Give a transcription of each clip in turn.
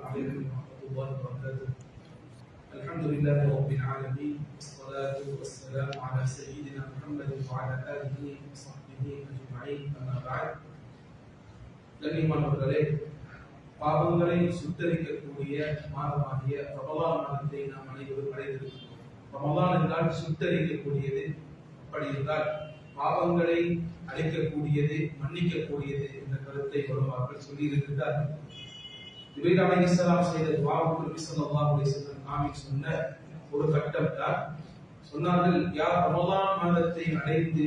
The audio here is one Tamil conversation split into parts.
عليكم ورحمة الله وبركاته. الحمد لله رب العالمين والصلاة والسلام على سيدنا محمد وعلى آله وصحبه أجمعين. أما بعد. கண்ணியமானவர்களே, பாவங்களை சுத்தரிக்கக்கூடிய மாதமாகிய ரமலான் மாதத்தை நாம் அனைவரும் அடைந்திருக்கிறோம். ரமலான் என்றால் சுத்தரிக்கக்கூடியது. அப்படி என்றால் பாவங்களை அழிக்கக்கூடியது, மன்னிக்கக்கூடியது என்ற கருத்தை உலமாக்கள் சொல்லியிருக்கிறார்கள். ஜிப்ரீல் அலைஹிஸ்ஸலாம் செய்த துஆவுக்கு நபி ஸல்லல்லாஹு அலைஹி வஸல்லம் ஆமீன் சொன்ன ஒரு கட்டம் தான் சொன்னார்கள், யார் ரமலான் மாதத்தை அடைந்து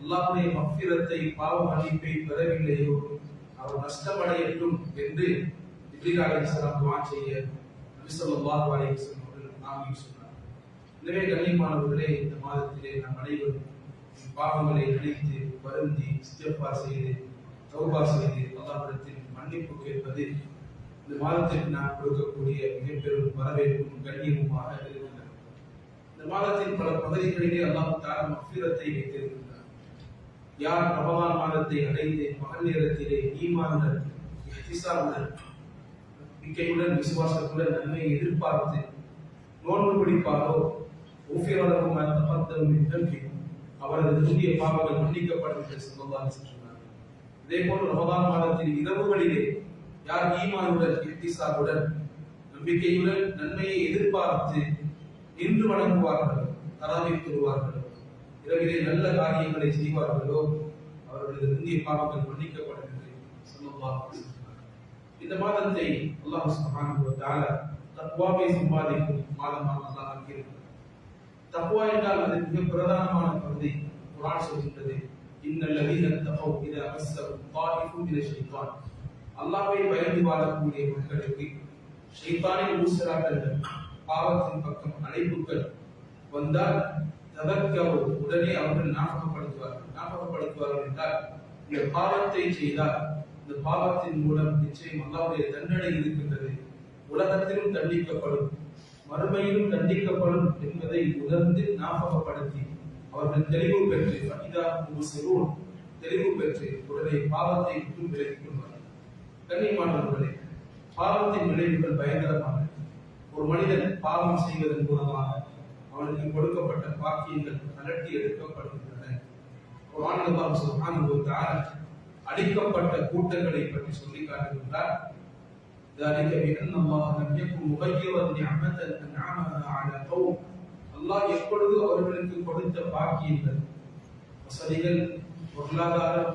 அல்லாஹ்வுடைய மஃபிரத்தை, பாவ மன்னிப்பை பெறவில்லையோ அவர் நஷ்டமடையட்டும் என்று ஜிப்ரீல் அலைஹிஸ்ஸலாம் துஆ செய்ய நபி ஸல்லல்லாஹு அலைஹி வஸல்லம் அவர்கள் ஆமீன் சொன்னார். எனவே கண்ணியமானவர்களே, இந்த மாதத்திலே நாம் அனைவரும் பாவங்களை நினைத்து வருந்தி இஸ்திக்ஃபார் செய்து தௌபா செய்து அல்லாஹ்விடத்தில் மன்னிப்பு கேட்பது இந்த மாதத்திற்கு நாம் கொடுக்கக்கூடிய மிகப்பெரும் வரவேற்பும் கண்ணியமுமாக இருக்கின்றன. இந்த மாதத்தின் பல பகுதிகளிலே அல்லாஹ் தஆலா மஃபிரத்தை வைத்திருக்கிறார். யார் ரமலான் மாதத்தை அடைந்து பகல் நேரத்திலே ஈமானுடன் இஹ்திசாபுடன் நம்பிக்கையுடன் விசுவாசத்துடன் நன்மையை எதிர்பார்த்து நோன்பு பிடிப்பாரோ உஃபிரலஹு மா தகத்தம மின் தன்பிஹி, அவரது முந்தைய பாவங்கள் மன்னிக்கப்படும் என்று ஸல்லல்லாஹு அலைஹி வஸல்லம் சொன்னார். இதேபோல் ரமலான் மாதத்தின் இரவுகளிலே யார் ஈமானுடன் இஹ்திசாபுடன் நம்பிக்கையுடன் நன்மையை எதிர்பார்த்து நின்று வணங்குவார்களோ, தராவீஹ் தொழுவார்களோ, இரவிலே நல்ல காரியங்களை செய்வார்களோ அவர்களது முந்தைய பாவங்கள் மன்னிக்கப்படும் என்று ஸல்லல்லாஹு அலைஹி வஸல்லம். இந்த மாதத்தை அல்லாஹ் சுப்ஹானஹு வ தஆலா தக்வாவை சம்பாதிக்கும் மாதமாக அல்லாஹ் ஆக்கியிருக்கிறார். தக்வா என்றால் அது மிக பிரதானமான பகுதி. குர்ஆன் சொல்கின்றது, இன்னல்லதீன தகவ் இதா மஸ்ஸஹும் தாயிஃபுன் மின ஷைத்தான், அல்லாஹ்வை பயந்து வாழக்கூடிய மக்களுக்கு ஷைத்தானின் ஊசலாட்டங்கள், பாவத்தின் பக்கம் அழைப்புகள் வந்தால் ததக்கரு, உடனே அவர்கள் ஞாபகப்படுத்துவார்கள் என்றால் இந்த பாவத்தை செய்தால் இந்த பாவத்தின் மூலம் நிச்சயம் அல்லாஹ்வுடைய தண்டனை இருக்கின்றது, உலகத்திலும் தண்டிக்கப்படும் மறுமையிலும் தண்டிக்கப்படும் என்பதை உணர்ந்து ஞாபகப்படுத்தி அவர்கள் தெளிவு பெற்று தெளிவு பெற்று உடனே பாவத்தை விட்டு விலகிக் கொள்வார்கள். கண்ணியமானவர்களே, பாவத்தின் விளைவுகள் பயங்கரமானது. ஒரு மனிதன் பாவம் செய்வதன் மூலமாக அவனுக்கு கொடுக்கப்பட்ட பாக்கியங்கள் கலட்டி எடுக்கப்படுகின்றன. குர்ஆன் அல்லாஹ் சுப்ஹானஹு வ தஆலா அழிக்கப்பட்ட கூட்டங்களை பற்றி சொல்லி காட்டுகின்றார். ذلك بأن الله لم يكن مغيرا نعمة أنعمها على قوم, அல்லாஹ் எப்பொழுது அவர்களுக்கு கொடுத்த பாக்கியங்கள், வசதிகள், பொருளாதாரம்,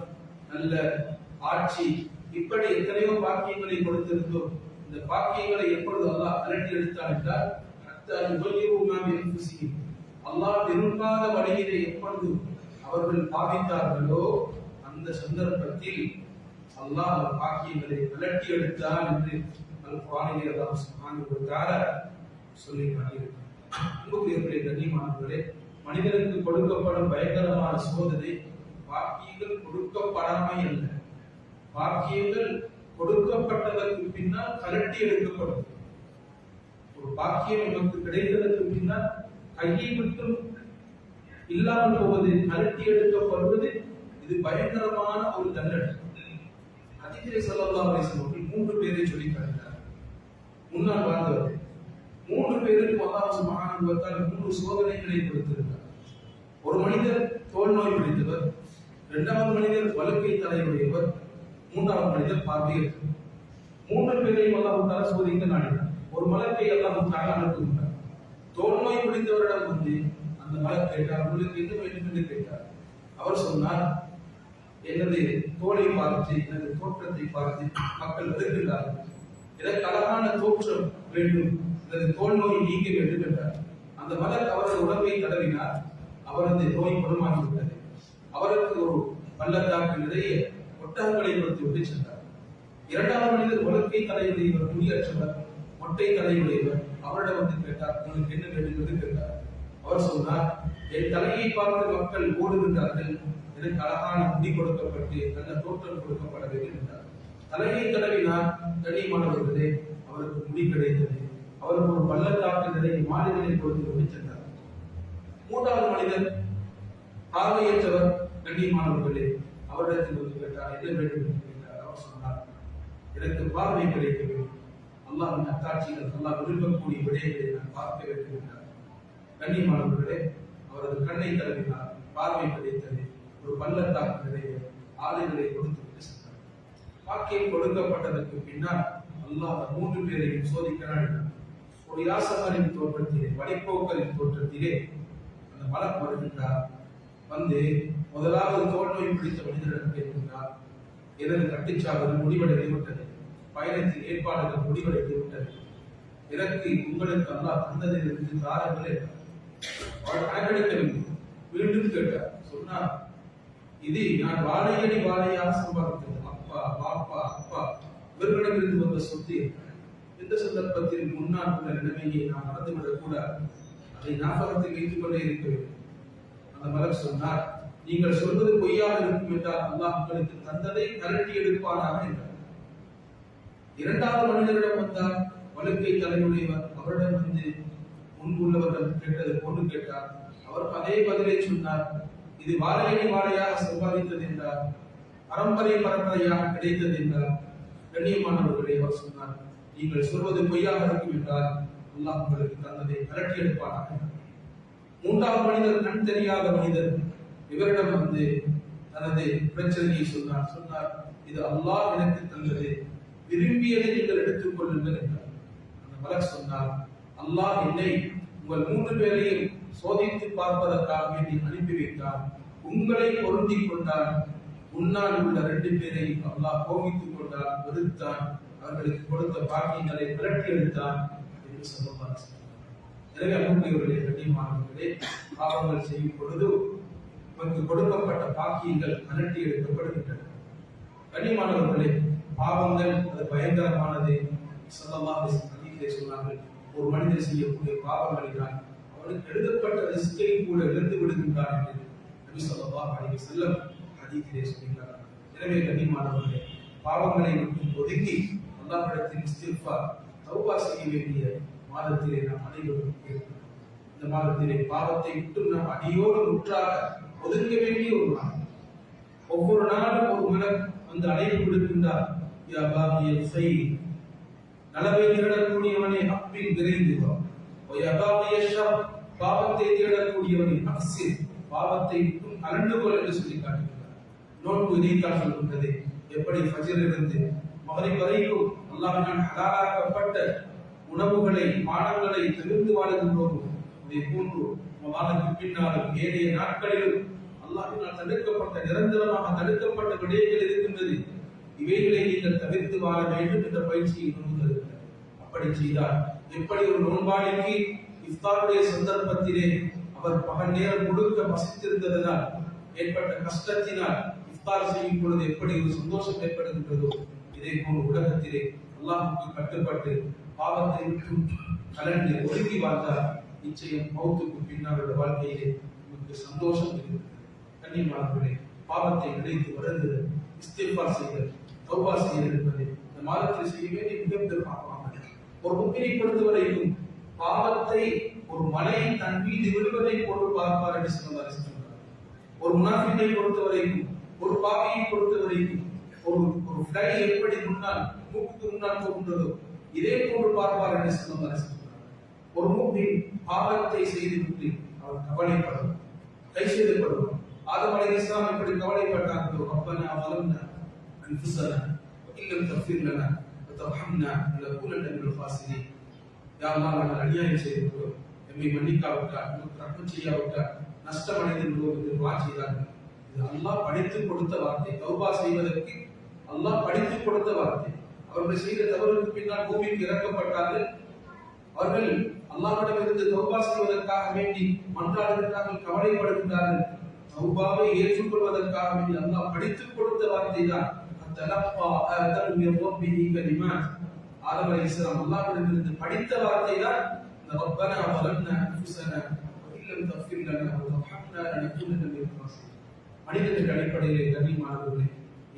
நல்ல ஆட்சி, இப்படி எத்தனையோ பாக்கியங்களை கொடுத்திருந்தோம். இந்த பாக்கியங்களை எப்பொழுது அல்லாஹ் கலட்டி எடுத்தான் என்றால் அல்லாஹ் விரும்பாத வழியிலே எப்பொழுது அவர்கள் பாவித்தார்களோ அந்த சந்தர்ப்பத்தில் அல்லாஹ் பாக்கியங்களை கலட்டி எடுத்தான் என்று அல்-குர்ஆனிலே அல்லாஹ் சுப்ஹானஹு வ தஆலா சொல்லி காட்டியிருக்கிறார். அன்புக்குரியவர்களே, கண்ணியமானவர்களே, மனிதனுக்கு கொடுக்கப்படும் பயங்கரமான சோதனை பாக்கியங்கள் கொடுக்கப்படாமை அல்ல, பாக்கியங்கள் கொடுக்கப்பட்டதற்கு பின்னால் கலட்டி எடுக்கப்படும். ஒரு பாக்கியம் நமக்கு கிடைத்ததற்கு பின்னால் கையை மட்டும் இல்லாமல் போவது, கலட்டி எடுக்கப்படுவது, இது பயங்கரமான ஒரு தண்டனை. ஹதீஸிலே ஸல்லல்லாஹு அலைஹி வஸல்லம் 3 பேரை சொல்லி காட்டினார். முன்னால் வாழ்ந்தவர் 3 பேருக்கு அல்லாஹ் சுப்ஹானஹு வ தஆலா 3 சோதனைகளை கொடுத்திருக்கிறார். ஒரு மனிதர் தோல் நோய் பிடித்தவர், இரண்டாவது மனிதர் வலக்கை தலையுடையவர், மூன்றாவது மனிதர் பார்வையற்றவர். 3 பேரையும் அல்லாஹ் தஆலா சோதிக்க நாடினார். ஒரு மலக்கை அல்லாஹ் தஆலா அனுப்புகிறார். தோல் நோய் பிடித்தவரிடம் வந்து அந்த மலக் கேட்டார், உங்களுக்கு என்ன வேண்டும் என்று கேட்டார். அவர் சொன்னார், எனது தோலை பார்த்து, எனது தோற்றத்தை பார்த்து மக்கள் வருகிறார்கள், எனக்கு அழகான தோற்றம் வேண்டும், எனது தோல் நோய் நீங்க வேண்டும் என்றார். அந்த மலர் அவரது உடம்பை தடவினார். அவரது நோய் குணமாகிவிட்டது. அவருக்கு ஒரு பள்ளத்தாக்கு நிறைய ஒட்டகங்களை கொடுத்து விட்டு சென்றார். இரண்டாவது மனிதர் வலக்கை தலையுடையவர், முடியற்றவர், மொட்டை தலையுடையவர். அவரிடம் வந்து கேட்டார், உங்களுக்கு என்ன வேண்டும் என்று கேட்டார். அவர் சொன்னார், என் தலையை பார்த்து மக்கள் ஓடுகின்றார்கள், எனக்கு அழகான முடி கொடுக்கப்பட்டு நல்ல தோற்றம் கொடுக்கப்பட வேண்டும் என்றார். தலையை தடவினார். கண்ணியமானவர்களே, அவருக்கு முடி கிடைத்தது. அவருக்கு ஒரு பள்ளத்தாக்கு நிறைய மாடுகளை கொடுத்து விட்டு சென்றார். மூன்றாவது மனிதர் பார்வையற்றவர். கண்ணியமானவர்களே, அவரிடத்தில் வந்து கேட்டார், என்ன வேண்டும் என்று கேட்டார். அவர் சொன்னார், எனக்கு பார்வை கிடைக்க வேண்டும், அல்லாஹ்வின் அத்தாட்சிகள், அல்லாஹ் விரும்பக்கூடிய விடயங்களை நான் பார்க்க வேண்டும் என்றார். கண்ணியமானவர்களே, அவரது கண்ணை தழுவினார், பார்வை கிடைத்தது, ஒரு பள்ளத்தாக்கு நிறைய ஆளுகளை கொடுத்து விட்டு சென்றார். வாக்கியம் கொடுக்கப்பட்டதற்கு பின்னால் அல்லாஹ் 3 பேரையும் சோதிக்க நாடினார். ஒரு யாசகரின் தோற்றத்திலே, வழிபோக்கரின் தோற்றத்திலே அந்த மலக் வருகின்றார். வந்து முதலாவது தோல்வை பிடித்த மனிதரிடம் கேட்கின்றார், எனது கட்டுச்சாவல் முடிவடைந்து விட்டது, பயணத்தின் ஏற்பாடுகள் முடிவடைந்து விட்டது, எனக்கு உங்களுக்கு அல்லாஹ் தந்ததிலிருந்து தாரங்களே. அவர் கணக்கெடுக்கவில்லை, மீண்டும் கேட்டார். சொன்னார், இது நான் வாழையடி வாழையாக சம்பாதித்தது, அப்பா பாப்பா அப்பா இவர்களிடமிருந்து வந்த சொத்து. இந்த சந்தர்ப்பத்தில் முன்னால் உள்ள நிலைமையை நாம் மறந்துவிடக் கூடாது, அதை ஞாபகத்தில் வைத்துக் கொண்டே இருக்க வேண்டும். அந்த மலர் சொன்னார், நீங்கள் சொல்வது பொய்யாக இருக்கும் என்றால் அல்லாஹ் உங்களுக்கு தந்ததை கரட்டி எடுப்பானாக என்றார். இரண்டாவது மனிதரிடம் வந்தார், வழுக்கை தலையுடையவர். அவரிடம் வந்து முன்புள்ளவரிடம் கேட்டது பொண்ணு கேட்டார். அவர் அதே பதிலை சொன்னார், இது வாழையடி வாழையாக சம்பாதித்தது என்றார், பரம்பரையாக கிடைத்தது என்றார். கண்ணியமானவர்களை அவர் சொன்னார், நீங்கள் சொல்வது பொய்யாக இருக்கும் என்றால் அல்லாஹ் உங்களுக்கு தந்ததை கரட்டி எடுப்பானாக. மூன்றாவது மனிதர், கண் தெரியாத மனிதர், இவரிடம் வந்து தனது பிரச்சனையை சொன்னார், இது அல்லாஹ் எனக்கு தந்தது, விரும்பியதை நீங்கள் எடுத்துக் கொள்ளுங்கள் என்றார். அந்த மலக் சொன்னார், அல்லாஹ் என்னை உங்கள் 3 பேரையும் சோதித்து பார்ப்பதற்காக வேண்டி அனுப்பி வைத்தார். உங்களை பொருந்திக் கொண்டார், உன்னால் உள்ள 2 பேரை அல்லாஹ் கோபித்துக் கொண்டார், வெறுத்தான், அவர்களுக்கு கொடுத்த பாக்கியங்களை விரட்டி எடுத்தான் என்று சொல்லுவார். எனவே அன்புக்குரியவர்களே, கண்ணியமானவர்களே, பாவங்கள் செய்யும் பொழுது நமக்கு கொடுக்கப்பட்ட பாக்கியங்கள் விரட்டி எடுக்கப்படுகின்றன. கண்ணியமானவர்களே, பாவங்கள் அது பயங்கரமானது. ஸல்லல்லாஹு அலைஹி வஸல்லம் சொன்னார்கள், ஒரு மனிதன் செய்யக்கூடிய பாவங்களினால் அவனுக்கு எழுதப்பட்ட ரிஸ்கை கூட இழந்து விடுகின்றான் என்று நபி ஸல்லல்லாஹு அலைஹி வஸல்லம் ஹதீஸிலே சொல்கிறார். எனவே கண்ணியமானவர்களே, பாவங்களை விட்டு ஒதுங்கி அல்லாஹ்விடத்தில் இஸ்திக்ஃபார், தௌபா செய்ய வேண்டிய மாதத்திலே நாம் அனைவரும் இருக்கிறோம். இந்த மாதத்திலே பாவத்தை விட்டு நாம் அடியோடு முற்றாக ஒதுங்க வேண்டிய ஒரு மாதம். ஒவ்வொரு நாளும் ஒரு மலர் வந்து அழைப்பு விடுக்கின்றார், யா பாகியல் ஸைர், நலவை தேடக்கூடியவனே அப்பில் விரைந்து வா, யா பாகியல் ஷர், பாவத்தை தேடக்கூடியவனே அக்ஸிர், பாவத்தை விட்டு அகன்று கொள் என்று சொல்லி காட்டுகிறார். நோன்பு இதைத்தான் சொல்கின்றது. எப்படி ஃபஜ்ரிலிருந்து மக்ரிப் வரைக்கும் அல்லாஹ்வினால் ஹலாலாக்கப்பட்ட உணவுகளை பானங்களை தவிர்த்து வாழுகின்றோம், அதே போன்று ரமலானுக்கு பின்னாலும் ஏனைய நாட்களிலும் அல்லாஹ்வினால் தடுக்கப்பட்ட, நிரந்தரமாக தடுக்கப்பட்ட விடயங்கள் இருக்கின்றது. இவைகளை நீங்கள் தவிர்த்து வாழ வேண்டும் என்ற பயிற்சியை கொண்டு அப்படி செய்தால், எப்படி ஒரு நோன்பாளிக்கு இஃப்தாருடைய சந்தர்ப்பத்திலே அவர் பகல் நேரம் முழுக்க பசித்திருந்ததனால் ஏற்பட்ட கஷ்டத்தினால் இஃப்தார் செய்யும் பொழுது எப்படி ஒரு சந்தோஷம் ஏற்படுகின்றதோ, இதே போல் உலகத்திலே அல்லாஹ்வுக்கு கட்டுப்பட்டு பாவத்தை விட்டு கலந்து ஒதுங்கி வாழ்ந்தால் நிச்சயம் மௌத்துக்கு பின்னால் உள்ள வாழ்க்கையிலே நமக்கு சந்தோஷம் இருக்கிறது. கண்ணியமானவர்களே, பாவத்தை நினைத்து வருந்துதல், இஸ்திக்ஃபார் செய்தல், தௌபா செய்தல் என்பது இந்த மாதத்தில் செய்ய வேண்டிய மிகப்பெரிய பாவமாகும். ஒரு முக்மினை பொறுத்தவரைக்கும் பாவத்தை ஒரு மலை தன் மீது விழுவதை போன்று பார்ப்பார் என்று சொன்னார். ஒரு முனாஃபிக்கை பொறுத்தவரைக்கும், ஒரு பாவியை பொறுத்தவரைக்கும், ஒரு ஃப்ளை எப்படி முன்னால் மூக்குக்கு முன்னால் போகின்றதோ இதே போன்று பார்ப்பார் என்று சொன்னார். ஒரு முக்மின் பாவத்தை செய்துவிட்டு அவர் கவலைப்படுவார், கை செய்தப்படுவார். ஆதம் அலைஹிஸ்ஸலாம் எப்படி கவலைப்பட்டார்களோ, ரப்பனா ஸலம்னா அன்ஃபுஸனா வஇல்லம் தக்ஃபிர் லனா வதர்ஹம்னா லனகூனன்ன மினல் ஃபாஸிலீன். யா அல்லாஹ், நாங்கள் அநியாயம் செய்துவிட்டோம், எம்மை மன்னிக்காவிட்டால், நமக்கு ரஹ்மத் செய்யாவிட்டால் நஷ்டமடைந்து விடுவோம் என்று துஆ செய்தார்கள். இது அல்லாஹ் படித்துக் கொடுத்த வார்த்தை. தௌபா செய்வதற்கு அல்லாஹ் படித்துக் கொடுத்த வார்த்தை. அவர்கள் செய்த தவறுக்கு பின்னால் பூமிக்கு இறக்கப்பட்டார்கள். அவர்கள் அல்லாஹ்விடமிருந்து தௌபா செய்வதற்காக வேண்டி மன்றாடுகிறார்கள், கவலைப்படுகிறார்கள். தௌபாவை ஏற்றுக்கொள்வதற்காக வேண்டி அல்லாஹ் படித்துக் கொடுத்த வார்த்தை தான் தலப்பா ஆதம் மின் ரப்பிஹி கலிமாத். ஆதம் அலைஹிஸ்ஸலாம் அல்லாஹ்விடமிருந்து படித்த வார்த்தை தான் ரப்பனா ஸலம்னா அன்ஃபுஸனா வஇல்லம் தக்ஃபிர் லனா வதர்ஹம்னா லனகூனன்ன மினல் ஃபாஸிலீன். மனிதனுக்கு அடிப்படையிலே கண்ணியமானவர்களே,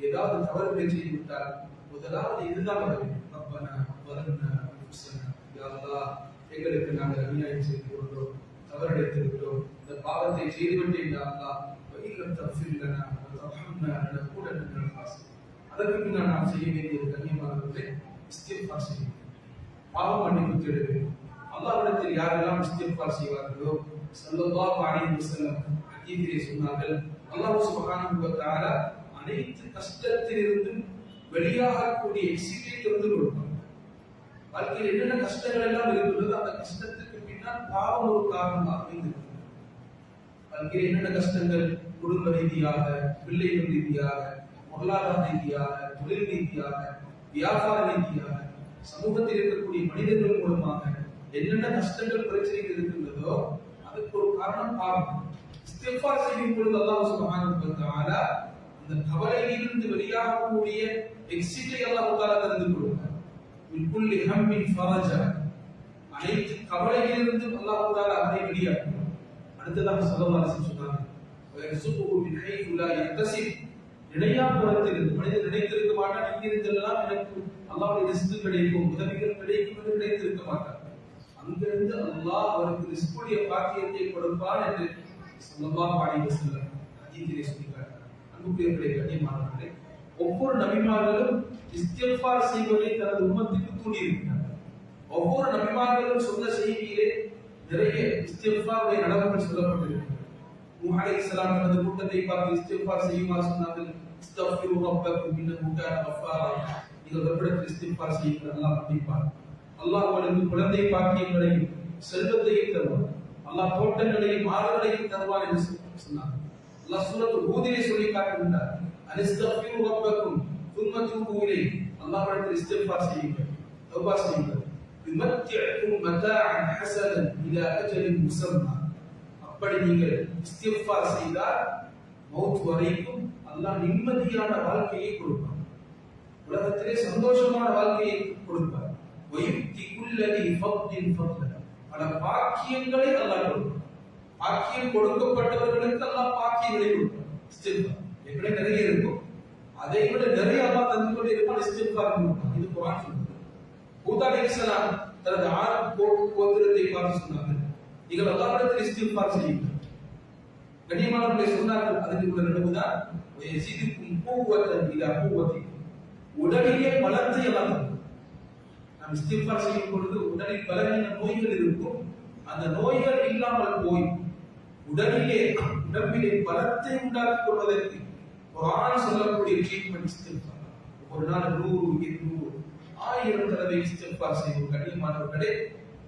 ஏதாவது தவறுகளை செய்து விட்டால் முதலாவது இதுதான் வர வேண்டும். ரப்பனா ஸலம்னா அன்ஃபுஸனா, யா அல்லாஹ், எங்களுக்கு நாங்கள் அநியாயம் செய்து கொண்டோம், தவறடைத்து விட்டோம், இந்த பாவத்தை செய்துவிட்டேன் யா அல்லாஹ், வஇல்லம் தக்ஃபிர் லனா வதர்ஹம்னா லனகூனன்ன மினல் ஃபாஸிலீன். அதற்கு பின்னால் நாம் செய்ய வேண்டியது கண்ணியமானவர்களே, இஸ்திக்ஃபார் செய்ய வேண்டும். பாவ மன்னிப்பு தேடுவேன். அல்லாஹ்விடத்தில் யாரெல்லாம் இஸ்திக்ஃபார் செய்வார்களோ ஸல்லல்லாஹு அலைஹி வஸல்லம் ஹதீஸிலே சொன்னார்கள், அல்லாஹ் சுப்ஹானஹு வ தஆலா அனைத்து கஷ்டத்திலிருந்து வெளியாகக்கூடிய எக்ஸிட்டை திறந்து கொடுப்பார். வாழ்க்கையில் என்னென்ன கஷ்டங்கள் எல்லாம் இருக்கிறதோ அந்த கஷ்டத்துக்கு பின்னால் பாவம் ஒரு காரணமாக அமைந்திருக்கிறது. வாழ்க்கையில் என்னென்ன கஷ்டங்கள், குடும்ப ரீதியாக, பிள்ளைகள் ரீதியாக, பொருளாதார ரீதியாக, தொழில் ரீதியாக, வியாபார ரீதியாக, சமூகத்தில் இருக்கக்கூடிய மனிதர்கள் மூலமாக என்னென்ன கஷ்டங்கள் பிரச்சனைகள் இருக்கின்றதோ அதுக்கு ஒரு காரணம் பாவம். இஸ்திக்ஃபார் செய்யும் பொழுது அல்லாஹ் சுப்ஹானஹு வ தஆலா அந்த கவலையிலிருந்து வெளியாகக்கூடிய எக்ஸிட்டை அல்லாஹ் தஆலா தந்து கொடுப்பார். மின் குல்லி ஹம்மின் ஃபரஜா, அனைத்து கவலையிலிருந்து அல்லாஹ் தஆலா அவரை வெளியாக்குவார். அடுத்ததாக ஸல்லல்லாஹு அலைஹி வஸல்லம் சொன்னாங்க, வயர்சுகுஹு மின் ஹைது லா யஹ்தசிப், இணையாபுரத்தில் மனிதன் நினைத்திருக்க மாட்டான் இங்கிருந்தெல்லாம் எனக்கு அல்லாஹ்வுடைய ரிஸ்க் கிடைக்கும், உதவிகள் கிடைக்கும் என்று நினைத்திருக்க மாட்டான். அங்கிருந்து அல்லாஹ் அவருக்கு ரிஸ்குடைய பாக்கியத்தை கொடுப்பான் என்று ஸல்லல்லாஹு அலைஹி வஸல்லம் ஹதீஸிலே சொல்லியிருக்கிறார். அன்புக்குரியவர்களே, கண்ணியமானவர்களே, ஒவ்வொரு நபிமார்களும் இஸ்திக்ஃபார் செய்வதை தனது உம்மத்துக்கு தூண்டியிருக்கிறார்கள். ஒவ்வொரு நபிமார்களும் சொன்ன செய்தியிலே நிறைய இஸ்திக்ஃபாருடைய நடவடிக்கை சொல்லப்பட்டிருக்கிறது. நூஹ் அலைஹிஸ்ஸலாம் தனது கூட்டத்தை பார்த்து இஸ்திக்ஃபார் செய்யுமாறு சொன்னார்கள். இஸ்தக்ஃபிரு ரப்பக்கும் இன்னஹு கான கஃபாரா, நீங்கள் ரப்பிடத்தில் இஸ்திக்ஃபார் செய்யுங்கள், அல்லாஹ் மன்னிப்பான். அல்லாஹ் உங்களுக்கு குழந்தை பாக்கியங்களையும் செல்வத்தையும் தருவான். அல்லாஹ் தோட்டங்களையும் ஆறுகளையும் தருவான் என்று சொன்னார். அல்லாஹ் சூரத்துல் ஹூதிலே சொல்லி காட்டுகின்றார், அனிஸ்தக்ஃபிரு ரப்பக்கும் தும்ம தூபு இலைஹி, அல்லாஹ்விடத்தில் இஸ்திக்ஃபார் செய்யுங்கள், தௌபா செய்யுங்கள். யுமத்திஉக்கும் மதாஅன் ஹஸனன் இலா அஜலின் முஸம்மா, அப்படி நீங்கள் இஸ்திக்ஃபார் செய்தால் மௌத் வரைக்கும் அல்லாஹ் நிம்மதியான வாழ்க்கையை கொடுப்பான், உலகத்திலே சந்தோஷமான வாழ்க்கையை கொடுப்பார். வயுக்தி குல்லதி ஃபத்லின் ஃபத்லா, பல பாக்கியங்களை அல்லாஹ் கொடுப்பான். பாக்கியம் கொடுக்கப்பட்டவர்களுக்கு அல்லாஹ் பாக்கியங்களை கொடுப்பான். இஸ்திக்ஃபார் எப்படி நிறைய இருக்கும், அதை விட நிறைய அல்லாஹ் தந்து கொண்டே இருப்பான். இஸ்திக்ஃபார் கொடுப்பான். இது குர்ஆன் சொல்லுது. ஹூத் அலைஹிஸ்ஸலாம் தனது ஆறு கோத்திரத்தை பார்த்து சொன்னார்கள், நீங்கள் அல்லாஹ்விடத்தில் இஸ்திக்ஃபார் செய்யுங்கள். கண்ணியமானவர்களை சொன்னார்கள், அதுக்கு உள்ள நடுவுதான் வயஸிதுக்கும் குவத்தன் இலா குவத்திக்கும், உடலிலே பலத்தை அல்லாஹ் தருவான். நாம் இஸ்திக்ஃபார் செய்யும் பொழுது உடலில் பலவீன நோய்கள் இருக்கும், அந்த நோய்கள் இல்லாமல் போய் உடம்பிலே பலத்தை உண்டாக்கிக் கொள்வதற்கு குர்ஆன் சொல்லக்கூடிய ட்ரீட்மெண்ட் இஸ்திக்ஃபார். ஒரு நாள் 100, 200, 1000 தடவை இஸ்திக்ஃபார் செய்யும். கண்ணியமானவர்களே,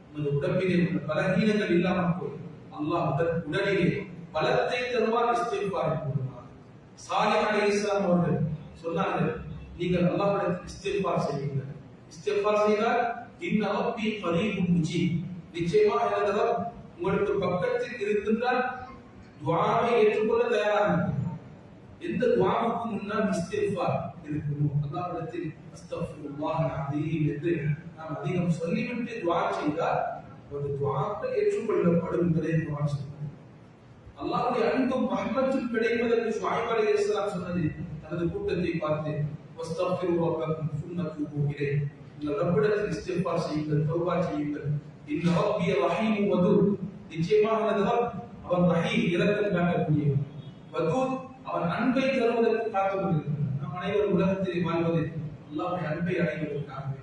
நமது உடம்பிலே உள்ள பலவீனங்கள் இல்லாமல் போய் அல்லாஹ் உடலிலே பலத்தை தருவார் இஸ்திக்ஃபார் மூலமாக. சாலிஹ் அலைஹிஸ்ஸலாம் அவர்கள் சொன்னார்கள், நீங்கள் அல்லாஹ்விடத்தில் இஸ்திக்ஃபார் செய்யுங்கள். இஸ்திக்ஃபார் செய்தால் இன்ன ரப்பி கரீபுன் முஜீப், நிச்சயமாக எனது ரப் உங்களுக்கு பக்கத்தில் இருக்கின்றால் துஆவை ஏற்றுக்கொள்ள தயாராக இருக்கிறார். எந்த துஆவுக்கு முன்னால் இஸ்திக்ஃபார் இருக்குமோ அல்லாஹ்விடத்தில் அஸ்தக்ஃபிருல்லாஹ் அலீம் என்று நாம் அதிகம் சொல்லிவிட்டு துஆ செய்தால் ஒரு துஆக்கள் ஏற்றுக்கொள்ளப்படும் என்பதை குர்ஆன் சொல்கிறது. அல்லாஹ்வுடைய அன்பும் ரஹ்மத்தும் கிடைப்பதற்கு ஷுஐப் அலைஹிஸ்ஸலாம் சொன்னது, தனது கூட்டத்தை பார்த்து வஸ்தக்ஃபிரு ரப்பக்கும் சும்ம தூபு இலைஹி, நீங்கள் ரப்பிடத்தில் இஸ்திக்ஃபார் செய்யுங்கள், தௌபா செய்யுங்கள். இன்ன ரப்பி ரஹீம் வதூத், நிச்சயமாக எனது ரப் அவன் ரஹீம், இரக்கம் காட்டக்கூடியவன், வதூத் அவன் அன்பை தருவதற்கு காத்துக் கொண்டிருக்கிறான். நாம் அனைவரும் உலகத்தில் வாழ்வது அல்லாஹ்வுடைய அன்பை அடைவதற்காகவே.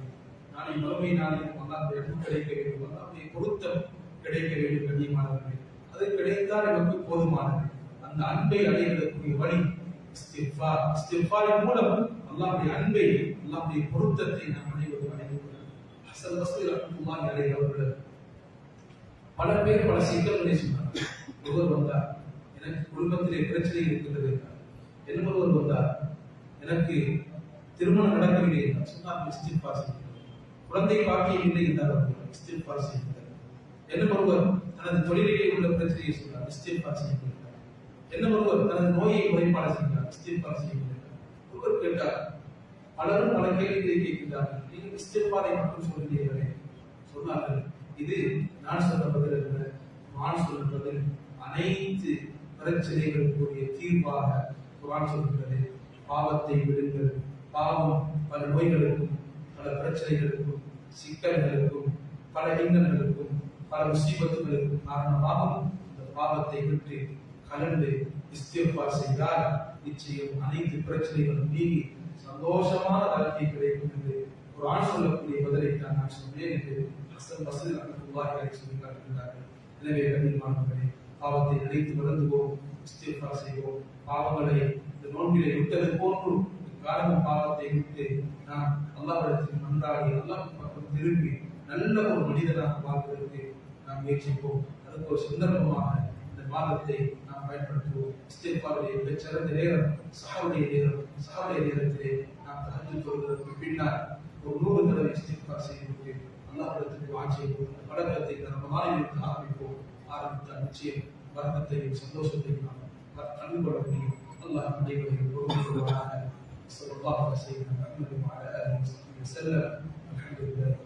நாளை மறுமை நாளில் அல்லாஹ்வுடைய அன்பு கிடைக்க வேண்டும், அல்லாஹ்வுடைய பொருத்தம் கிடைக்க வேண்டும். கண்ணியமானவர்களே, அது கிடைத்தால் நமக்கு போதுமானது. அந்த அன்பை அடைவதற்குரிய வழி இஸ்திக்ஃபார். இஸ்திக்ஃபாரின் மூலம் அல்லாஹ்வுடைய அன்பை, அல்லாஹ்வுடைய பொருத்தத்தை நாம் அனைவரும் அடைந்து கொள்ளலாம். ஹஸன் பஸ்ரி ரஹ்மத்துல்லாஹி அலைஹி அவர்கள் பல பேர் பல சிக்கல்களை சொன்னார். ஒருவர் வந்தார், எனக்கு குடும்பத்திலே பிரச்சனை இருக்கின்றது என்றார். இன்னொருவர் வந்தார், எனக்கு திருமணம் நடக்கவில்லை என்றார். சொன்னார் இஸ்திக்ஃபார் செய்யுங்கள். குழந்தை பாக்கியம் இல்லை என்றார், இஸ்திக்ஃபார் செய்யுங்கள். இன்னொருவர் தனது தொழிலிலே உள்ள பிரச்சனையை சொன்னார், இஸ்திக்ஃபார் செய்யுங்கள். இன்னொருவர் தனது நோயை குறைபாடு செய்கிறார், இஸ்திக்ஃபார் செய்யுங்கள். ஒருவர் கேட்டார், பலரும் பல கேள்விகளை கேட்கிறார்கள், நீங்கள் இஸ்திக்ஃபாரை மட்டும் சொல்கிறீர்களே. சொன்னார்கள், இது நான் சொல்ல பதில் அல்ல, குர்ஆன் சொல்ல பதில். அனைத்து பிரச்சனைகளுக்குரிய தீர்வாக குர்ஆன் சொல்கிறது, பாவத்தை விடுங்கள். பாவம் பல நோய்களுக்கும், பல பிரச்சனைகளுக்கும், சிக்கல்களுக்கும், பல இன்னல்களுக்கும், பல முசீபத்துகளுக்கும் காரணமாகும். இந்த பாவத்தை விட்டு கலந்து இஸ்திக்ஃபார் செய்தால் நிச்சயம் அனைத்து பிரச்சனைகளும் நீங்கி சந்தோஷமான வாழ்க்கை கிடைக்கும் என்று ஒரு ஆண் சொல்லக்கூடிய பதிலை தான் நான் சொன்னேன் என்று ஹசன் பஸ்ரி ரஹ்மத்துல்லாஹி சொல்லி காட்டுகிறார்கள். எனவே கண்ணியமானவர்களே, பாவத்தை நினைத்து வருந்துவோம், இஸ்திக்ஃபார் செய்வோம். பாவங்களை இந்த நோன்பிலே விட்டது போன்று காரணம் பாவத்தை விட்டு நாம் அல்லாஹ்விடத்தில் மன்றாடி அல்லாஹ் பக்கம் திரும்பி நல்ல ஒரு மனிதனாக வாழ்வதற்கு நாம் முயற்சிப்போம். அதுக்கு ஒரு சந்தர்ப்பமாக இந்த மாதத்தை நாம் பயன்படுத்துவோம். இஸ்திக்ஃபாருடைய மிகச்சிறந்த நேரம் சஹருடைய நேரம். சஹருடைய நேரத்திலே நாம் தஹஜ்ஜுத் தொழுவதற்கு பின்னால் ஒரு 100 தடவை இஸ்திக்ஃபார் செய்துவிட்டு அல்லாஹ்விடத்தில் துஆ செய்வோம். வணக்கத்தை ரமலானில் ஆரம்பித்தால் நிச்சயம் வணக்கத்தையும் சந்தோஷத்தையும் நாம் கண்டு கொள்ள முடியும். அல்லாஹ் அனைவரையும் பொறுமையாக ஸல்லல்லாஹு அலைஹி வஸல்லம் முஹம்மது வ அலா ஆலிஹி வஸல்லம். அல்ஹம்துலில்லாஹ்.